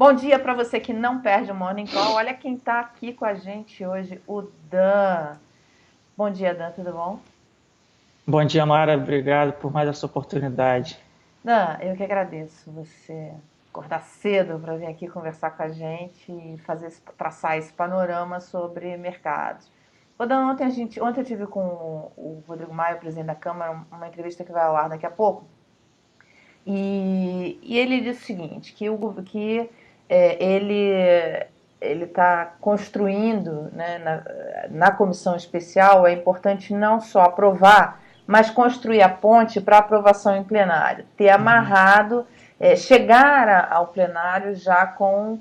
Bom dia para você que não perde o Morning Call. Olha quem está aqui com a gente hoje, o Dan. Bom dia, Dan, tudo bom? Bom dia, Mara. Obrigado por mais essa oportunidade. Dan, eu que agradeço você acordar cedo para vir aqui conversar com a gente e traçar esse panorama sobre mercados. Ô Dan, ontem eu tive com o Rodrigo Maia, o presidente da Câmara, uma entrevista que vai ao ar daqui a pouco. E ele disse o seguinte, ele está construindo, né, na comissão especial, é importante não só aprovar, mas construir a ponte para aprovação em plenário, ter Uhum. amarrado, chegar ao plenário já com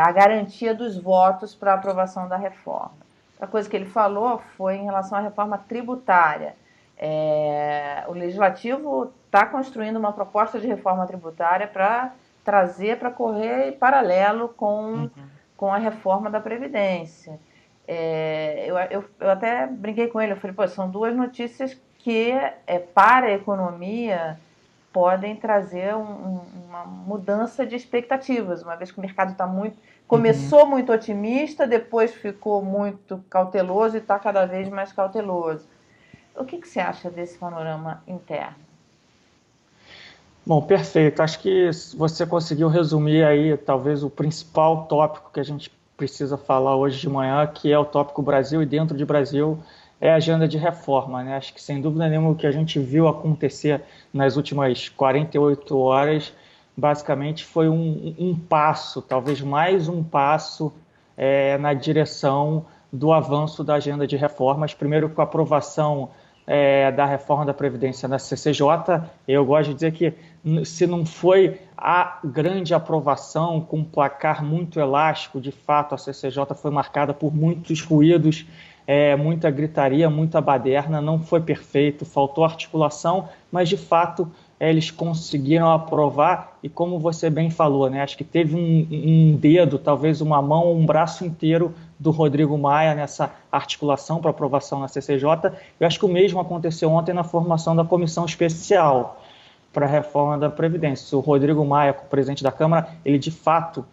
a garantia dos votos para a aprovação da reforma. A coisa que ele falou foi em relação à reforma tributária. O Legislativo está construindo uma proposta de reforma tributária para trazer para correr em paralelo Uhum. com a reforma da Previdência. Eu até brinquei com ele, eu falei, pô, são duas notícias que, para a economia, podem trazer uma mudança de expectativas, uma vez que o mercado está muito. Uhum. Começou muito otimista, depois ficou muito cauteloso e está cada vez mais cauteloso. O que você acha desse panorama interno? Bom, perfeito. Acho que você conseguiu resumir aí talvez o principal tópico que a gente precisa falar hoje de manhã, que é o tópico Brasil e dentro de Brasil é a agenda de reforma, né? Acho que sem dúvida nenhuma o que a gente viu acontecer nas últimas 48 horas basicamente foi um passo, talvez mais um passo na direção do avanço da agenda de reformas, primeiro com a aprovação da reforma da Previdência na CCJ. Eu gosto de dizer que se não foi a grande aprovação com um placar muito elástico, de fato a CCJ foi marcada por muitos ruídos, muita gritaria, muita baderna, não foi perfeito, faltou articulação, mas de fato eles conseguiram aprovar e como você bem falou, né, acho que teve um dedo, talvez uma mão, um braço inteiro do Rodrigo Maia nessa articulação para aprovação na CCJ. Eu acho que o mesmo aconteceu ontem na formação da comissão especial para a reforma da Previdência. O Rodrigo Maia, presidente da Câmara, ele de fato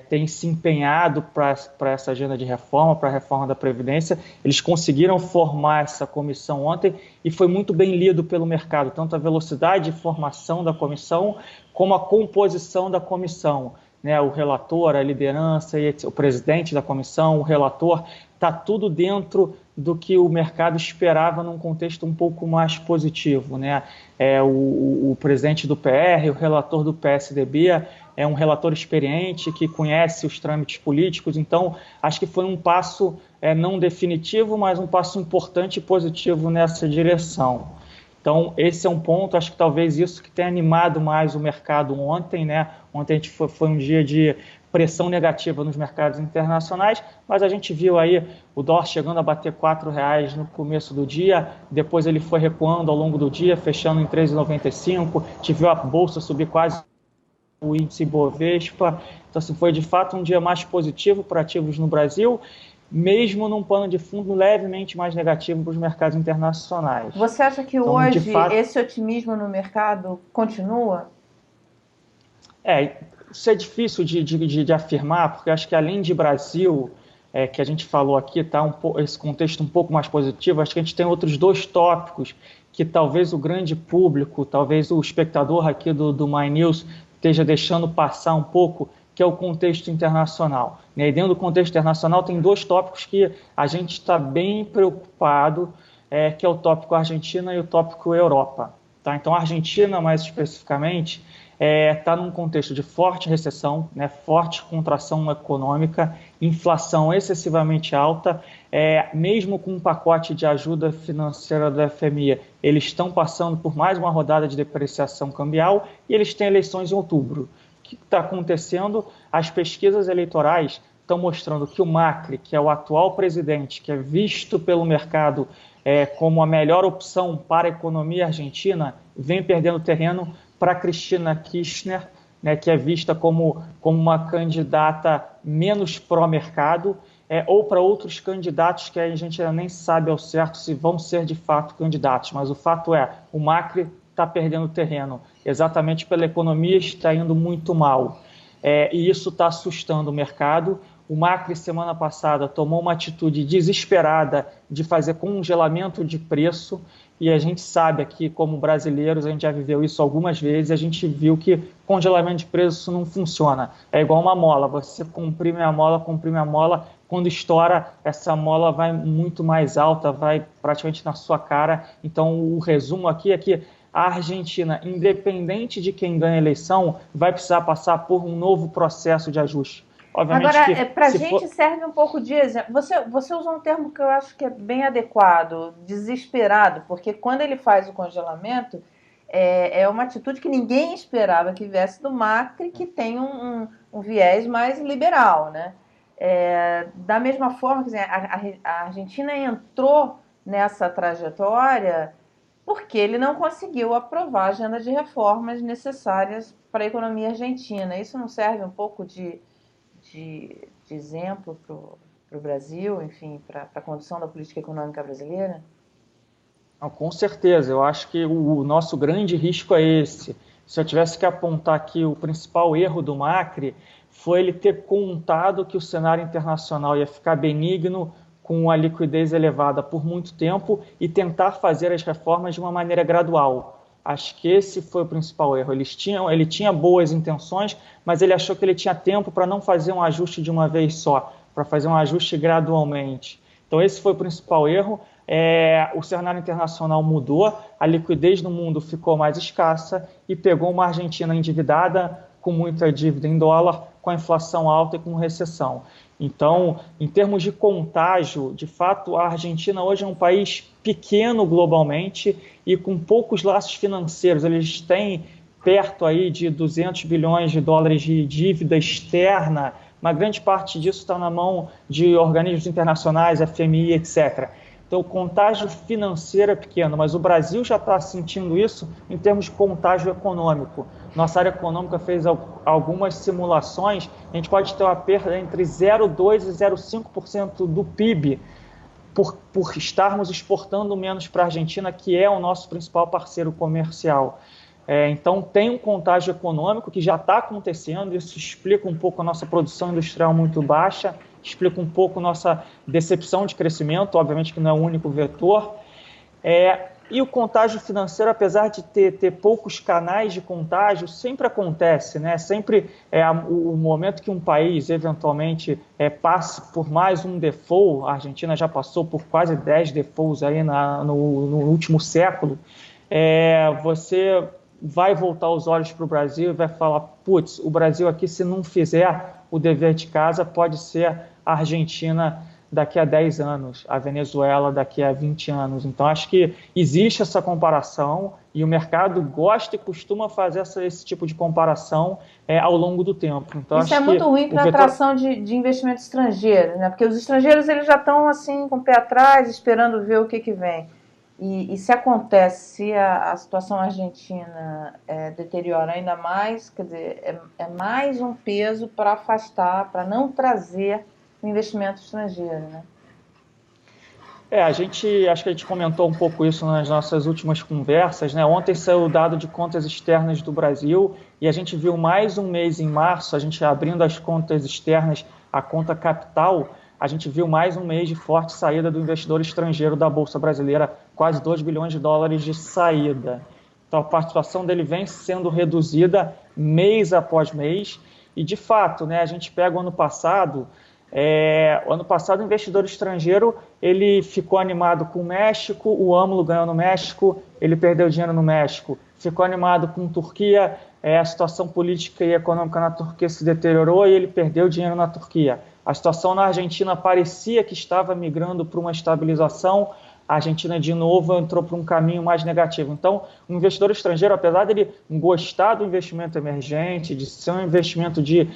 tem se empenhado para essa agenda de reforma, para a reforma da Previdência. Eles conseguiram formar essa comissão ontem e foi muito bem lido pelo mercado, tanto a velocidade de formação da comissão, como a composição da comissão. Né, o relator, a liderança, o presidente da comissão, o relator, está tudo dentro do que o mercado esperava num contexto um pouco mais positivo. Né? O presidente do PR, o relator do PSDB, é um relator experiente que conhece os trâmites políticos, então acho que foi um passo não definitivo, mas um passo importante e positivo nessa direção. Então, esse é um ponto, acho que talvez isso que tenha animado mais o mercado ontem, né? Ontem a gente foi um dia de pressão negativa nos mercados internacionais, mas a gente viu aí o dólar chegando a bater R$ 4 no começo do dia, depois ele foi recuando ao longo do dia, fechando em 3,95, a gente viu a bolsa subir quase o índice Bovespa, então assim, foi de fato um dia mais positivo para ativos no Brasil, mesmo num pano de fundo levemente mais negativo para os mercados internacionais. Você acha que Então, de hoje fato, esse otimismo no mercado continua? isso é difícil de afirmar, porque acho que além de Brasil, que a gente falou aqui, tá esse contexto um pouco mais positivo, acho que a gente tem outros dois tópicos que talvez o grande público, talvez o espectador aqui do My News esteja deixando passar um pouco, que é o contexto internacional. Né? E dentro do contexto internacional tem dois tópicos que a gente está bem preocupado, que é o tópico Argentina e o tópico Europa. Tá? Então, a Argentina, mais especificamente, está num contexto de forte recessão, né, forte contração econômica, inflação excessivamente alta, mesmo com um pacote de ajuda financeira do FMI, eles estão passando por mais uma rodada de depreciação cambial e eles têm eleições em outubro. O que está acontecendo? As pesquisas eleitorais estão mostrando que o Macri, que é o atual presidente, que é visto pelo mercado como a melhor opção para a economia argentina, vem perdendo terreno para Cristina Kirchner, né, que é vista como uma candidata menos pró-mercado, ou para outros candidatos que a gente ainda nem sabe ao certo se vão ser de fato candidatos. Mas o fato é, o Macri está perdendo terreno, exatamente pela economia está indo muito mal. e isso está assustando o mercado. O Macri, semana passada, tomou uma atitude desesperada de fazer congelamento de preço, e a gente sabe aqui, como brasileiros, a gente já viveu isso algumas vezes, a gente viu que congelamento de preço não funciona. É igual uma mola, você comprime a mola, quando estoura, essa mola vai muito mais alta, vai praticamente na sua cara. Então, o resumo aqui é que a Argentina, independente de quem ganha a eleição, vai precisar passar por um novo processo de ajuste. Obviamente Agora, para a se gente for... serve um pouco de exemplo. Você usou um termo que eu acho que é bem adequado, desesperado, porque quando ele faz o congelamento, é uma atitude que ninguém esperava que viesse do Macri, que tem um viés mais liberal, né? Da mesma forma, quer dizer, a Argentina entrou nessa trajetória porque ele não conseguiu aprovar a agenda de reformas necessárias para a economia argentina. Isso não serve um pouco de exemplo para o Brasil, enfim, para a condução da política econômica brasileira? Não, com certeza, eu acho que o nosso grande risco é esse. Se eu tivesse que apontar aqui o principal erro do Macri, foi ele ter contado que o cenário internacional ia ficar benigno com a liquidez elevada por muito tempo e tentar fazer as reformas de uma maneira gradual. Acho que esse foi o principal erro. Ele tinha boas intenções, mas ele achou que ele tinha tempo para não fazer um ajuste de uma vez só, para fazer um ajuste gradualmente. Então esse foi o principal erro. O cenário internacional mudou, a liquidez no mundo ficou mais escassa e pegou uma Argentina endividada, com muita dívida em dólar, com a inflação alta e com recessão. Então, em termos de contágio, de fato, a Argentina hoje é um país pequeno globalmente e com poucos laços financeiros. Eles têm perto aí de 200 bilhões de dólares de dívida externa. Uma grande parte disso está na mão de organismos internacionais, FMI, etc. Então, o contágio financeiro é pequeno, mas o Brasil já está sentindo isso em termos de contágio econômico. Nossa área econômica fez algumas simulações, a gente pode ter uma perda entre 0,2% e 0,5% do PIB por estarmos exportando menos para a Argentina, que é o nosso principal parceiro comercial. Então, tem um contágio econômico que já está acontecendo, isso explica um pouco a nossa produção industrial muito baixa, explica um pouco nossa decepção de crescimento, obviamente que não é o único vetor. E o contágio financeiro, apesar de ter poucos canais de contágio, sempre acontece, né? Sempre o momento que um país, eventualmente, passe por mais um default, a Argentina já passou por quase 10 defaults aí no último século, você vai voltar os olhos para o Brasil e vai falar, putz, o Brasil aqui, se não fizer o dever de casa, pode ser a Argentina daqui a 10 anos, a Venezuela daqui a 20 anos. Então, acho que existe essa comparação e o mercado gosta e costuma fazer esse tipo de comparação ao longo do tempo. Então, isso é muito ruim para a atração de investimento estrangeiro, né? Porque os estrangeiros eles já estão assim com o pé atrás, esperando ver o que vem. E se acontece, se a situação argentina deteriora ainda mais, quer dizer, é mais um peso para afastar, para não trazer o investimento estrangeiro, né? Acho que a gente comentou um pouco isso nas nossas últimas conversas, né? Ontem saiu o dado de contas externas do Brasil e a gente viu mais um mês em março, a gente abrindo as contas externas, a conta capital, a gente viu mais um mês de forte saída do investidor estrangeiro da Bolsa Brasileira, quase 2 bilhões de dólares de saída. Então, a participação dele vem sendo reduzida mês após mês. E, de fato, né, a gente pega o ano passado, o investidor estrangeiro ele ficou animado com o México, o AMLO ganhou no México, ele perdeu dinheiro no México. Ficou animado com Turquia, a situação política e econômica na Turquia se deteriorou e ele perdeu dinheiro na Turquia. A situação na Argentina parecia que estava migrando para uma estabilização, a Argentina de novo entrou para um caminho mais negativo. Então, o investidor estrangeiro, apesar dele gostar do investimento emergente, de ser um investimento de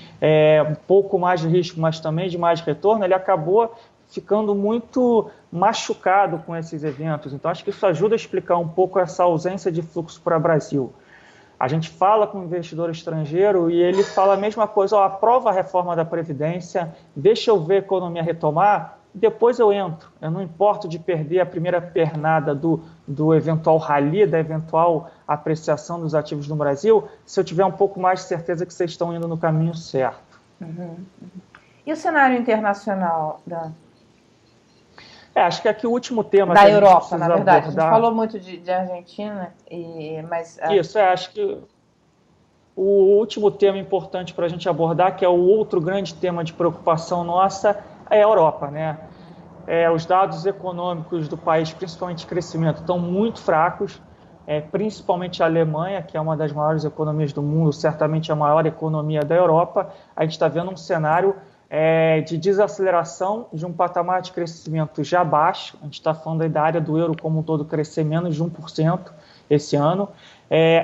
um pouco mais de risco, mas também de mais retorno, ele acabou ficando muito machucado com esses eventos. Então, acho que isso ajuda a explicar um pouco essa ausência de fluxo para o Brasil. A gente fala com o investidor estrangeiro e ele fala a mesma coisa, aprova a reforma da Previdência, deixa eu ver a economia retomar, depois eu entro. Eu não importo de perder a primeira pernada do eventual rally, da eventual apreciação dos ativos no Brasil, se eu tiver um pouco mais de certeza que vocês estão indo no caminho certo. E o cenário internacional da Acho que aqui o último tema que da a gente Europa, na precisa verdade? A gente abordar... falou muito de Argentina, mas Isso, acho que o último tema importante para a gente abordar, que é o outro grande tema de preocupação nossa, é a Europa, né? Os dados econômicos do país, principalmente de crescimento, estão muito fracos, principalmente a Alemanha, que é uma das maiores economias do mundo, certamente a maior economia da Europa. A gente está vendo um cenário de desaceleração de um patamar de crescimento já baixo. A gente está falando aí da área do euro como um todo crescer menos de 1% esse ano,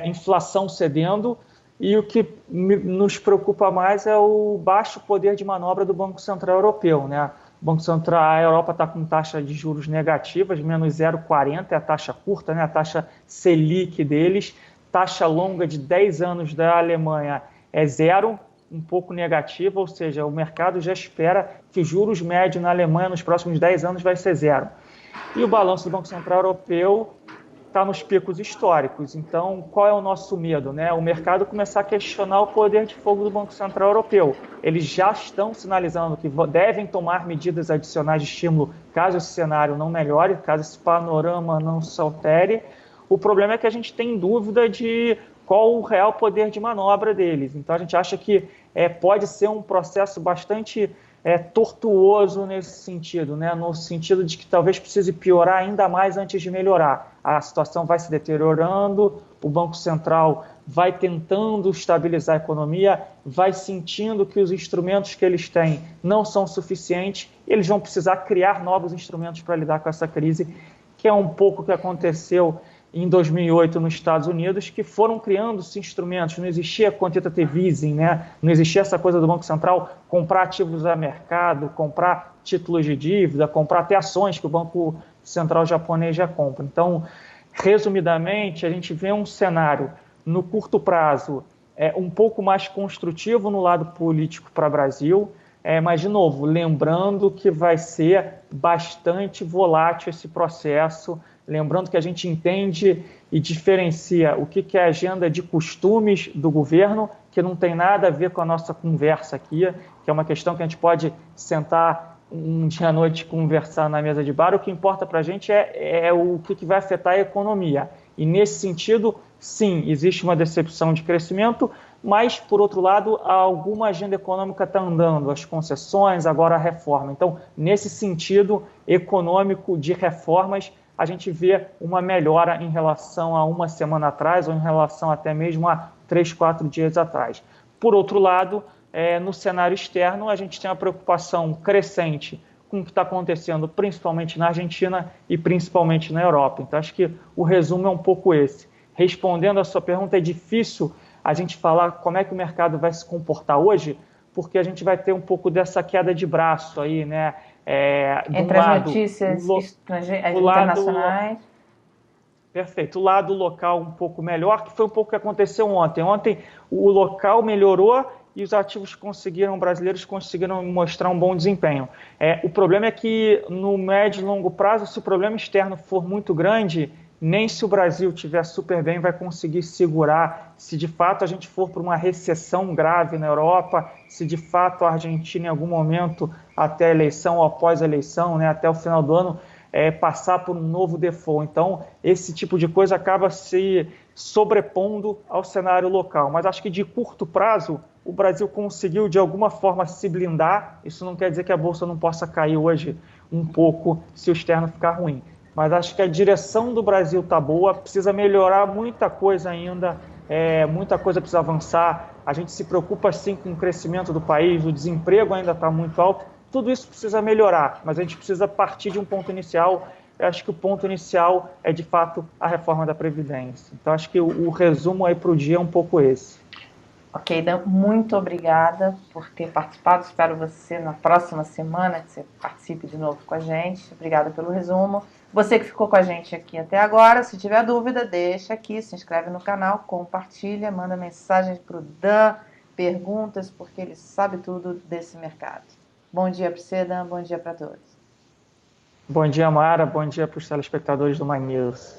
inflação cedendo, e o que nos preocupa mais é o baixo poder de manobra do Banco Central Europeu, né? O Banco Central, a Europa está com taxa de juros negativas, menos 0,40, é a taxa curta, né? A taxa Selic deles. Taxa longa de 10 anos da Alemanha é zero, um pouco negativa, ou seja, o mercado já espera que os juros médios na Alemanha nos próximos 10 anos vai ser zero. E o balanço do Banco Central Europeu está nos picos históricos. Então, qual é o nosso medo, né? O mercado começar a questionar o poder de fogo do Banco Central Europeu. Eles já estão sinalizando que devem tomar medidas adicionais de estímulo caso esse cenário não melhore, caso esse panorama não se altere. O problema é que a gente tem dúvida de qual o real poder de manobra deles. Então, a gente acha que pode ser um processo bastante tortuoso nesse sentido, né? No sentido de que talvez precise piorar ainda mais antes de melhorar. A situação vai se deteriorando, o Banco Central vai tentando estabilizar a economia, vai sentindo que os instrumentos que eles têm não são suficientes, eles vão precisar criar novos instrumentos para lidar com essa crise, que é um pouco o que aconteceu em 2008 nos Estados Unidos, que foram criando-se instrumentos, não existia quantitative easing, né? Não existia essa coisa do Banco Central comprar ativos a mercado, comprar títulos de dívida, comprar até ações que o Banco Central japonês já compra. Então, resumidamente, a gente vê um cenário no curto prazo um pouco mais construtivo no lado político para o Brasil, mas, de novo, lembrando que vai ser bastante volátil esse processo, lembrando que a gente entende e diferencia o que é a agenda de costumes do governo, que não tem nada a ver com a nossa conversa aqui, que é uma questão que a gente pode sentar um dia à noite e conversar na mesa de bar. O que importa para a gente é o que vai afetar a economia. E, nesse sentido, sim, existe uma decepção de crescimento, mas, por outro lado, alguma agenda econômica está andando, as concessões, agora a reforma. Então, nesse sentido econômico de reformas, a gente vê uma melhora em relação a uma semana atrás ou em relação até mesmo a 3, 4 dias atrás. Por outro lado, no cenário externo, a gente tem uma preocupação crescente com o que está acontecendo, principalmente na Argentina e principalmente na Europa. Então, acho que o resumo é um pouco esse. Respondendo a sua pergunta, é difícil a gente falar como é que o mercado vai se comportar hoje, porque a gente vai ter um pouco dessa queda de braço aí, né? Entre as notícias internacionais. Perfeito. O lado local um pouco melhor, que foi um pouco o que aconteceu ontem. Ontem o local melhorou e os ativos brasileiros conseguiram mostrar um bom desempenho. O problema é que no médio e longo prazo, se o problema externo for muito grande, nem se o Brasil estiver super bem vai conseguir segurar. Se de fato a gente for para uma recessão grave na Europa, se de fato a Argentina em algum momento, até a eleição ou após a eleição, né, até o final do ano, passar por um novo default. Então, esse tipo de coisa acaba se sobrepondo ao cenário local. Mas acho que de curto prazo, o Brasil conseguiu de alguma forma se blindar. Isso não quer dizer que a Bolsa não possa cair hoje um pouco se o externo ficar ruim. Mas acho que a direção do Brasil está boa, precisa melhorar muita coisa ainda, muita coisa precisa avançar. A gente se preocupa sim com o crescimento do país, o desemprego ainda está muito alto, tudo isso precisa melhorar, mas a gente precisa partir de um ponto inicial. Eu acho que o ponto inicial é, de fato, a reforma da Previdência. Então, acho que o resumo aí para o dia é um pouco esse. Ok, Dan, muito obrigada por ter participado. Espero você na próxima semana, que você participe de novo com a gente. Obrigada pelo resumo. Você que ficou com a gente aqui até agora, se tiver dúvida, deixa aqui, se inscreve no canal, compartilha, manda mensagem para o Dan, perguntas, porque ele sabe tudo desse mercado. Bom dia para você, Dan, bom dia para todos. Bom dia, Mara. Bom dia para os telespectadores do My News.